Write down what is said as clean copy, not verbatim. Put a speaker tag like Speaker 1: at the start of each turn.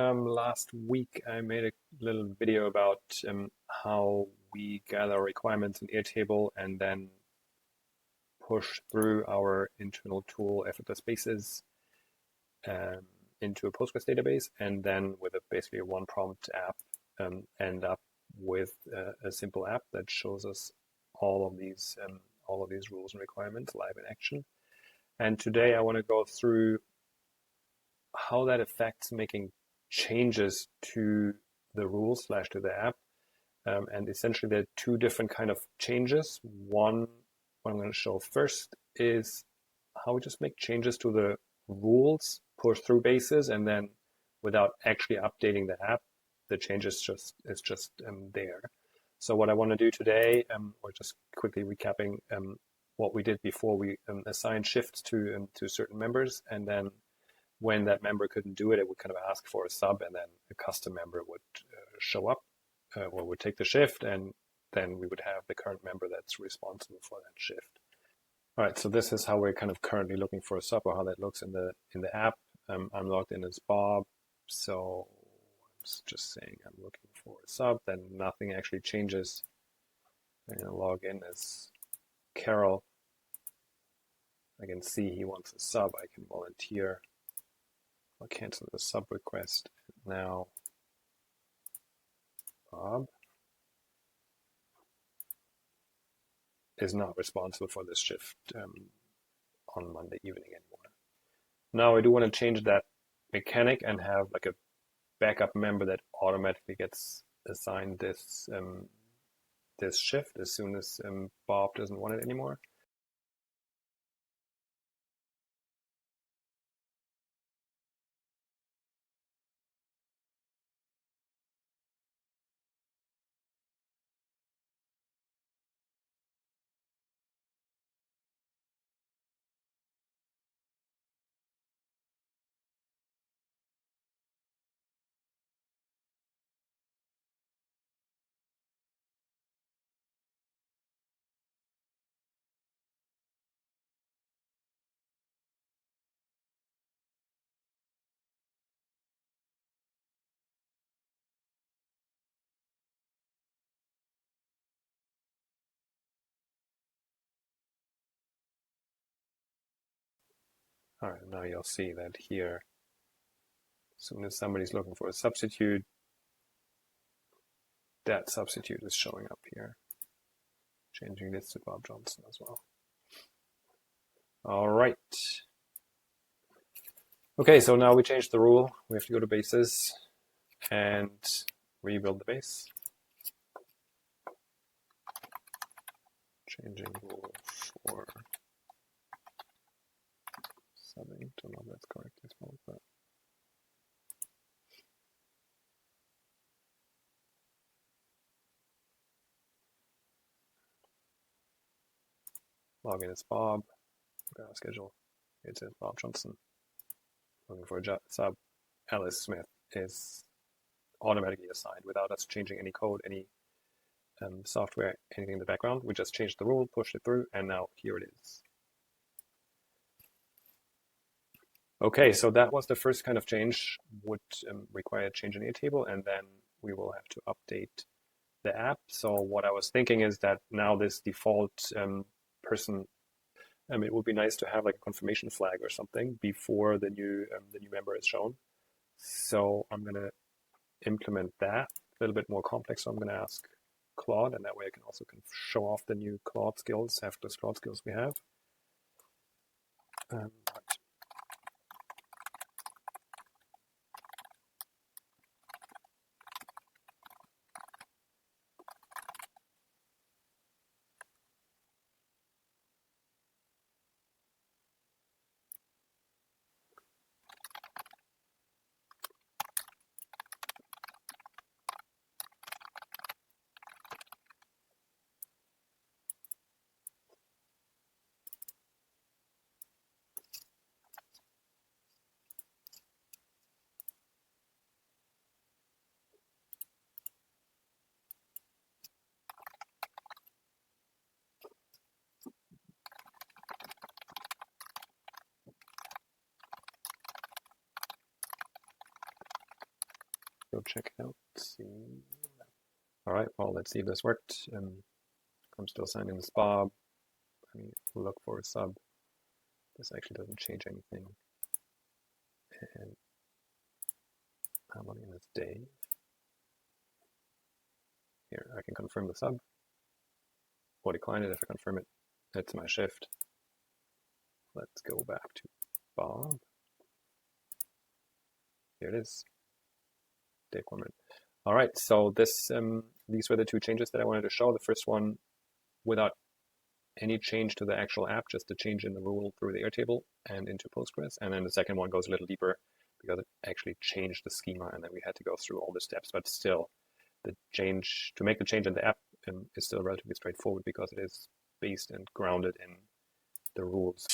Speaker 1: Last week I made a little video about how we gather requirements in Airtable and then push through our internal tool effortless bases um, into a Postgres database, and then with basically a one prompt app end up with a simple app that shows us all of these rules and requirements live in action. And today I want to go through how that affects making changes to the rules / to the app. And essentially there are two different kind of changes. One, what I'm going to show first is how we just make changes to the rules, push through bases, and then without actually updating the app, the change is just there. So what I want to do today, or just quickly recapping what we did before, we assigned shifts to certain members, and then when that member couldn't do it, it would kind of ask for a sub, and then a custom member would show up or would take the shift, and then we would have the current member that's responsible for that shift. All right, so this is how we're kind of currently looking for a sub, or how that looks in the app. I'm logged in as Bob, so I'm just saying I'm looking for a sub. Then nothing actually changes. I'm gonna log in as Carol. I can see he wants a sub. I can volunteer. I'll cancel the sub request. Now, Bob is not responsible for this shift on Monday evening anymore. Now I do want to change that mechanic and have like a backup member that automatically gets assigned this this shift as soon as Bob doesn't want it anymore. All right, now you'll see that here, as soon as somebody's looking for a substitute, that substitute is showing up here. Changing this to Bob Johnson as well. All right. Okay, so now we changed the rule. We have to go to bases and rebuild the base. Changing rule for subbing. Don't know if that's correctly spelled, but log in as Bob. Schedule. It's Bob Johnson. Looking for a sub. Alice Smith is automatically assigned without us changing any code, any software, anything in the background. We just changed the rule, pushed it through, and now here it is. Okay, so that was the first kind of change, would require a change in Airtable, and then we will have to update the app. So what I was thinking is that now this default person, it would be nice to have like a confirmation flag or something before the new member is shown. So I'm gonna implement that, a little bit more complex. So I'm gonna ask Claude, and that way I can also show off the new Claude skills, effortless Claude skills we have. check it out. See. All right, well, let's see if this worked. I'm still signing this Bob. Let me look for a sub. This actually doesn't change anything. And I'm logging in as Dave. Here, I can confirm the sub or decline it if I confirm it. That's my shift. Let's go back to Bob. Here it is. Dave Corman. All right, so these were the two changes that I wanted to show. The first one, without any change to the actual app, just a change in the rule through the Airtable and into Postgres. And then the second one goes a little deeper because it actually changed the schema, and then we had to go through all the steps. But still, the change to make the change in the app is still relatively straightforward because it is based and grounded in the rules.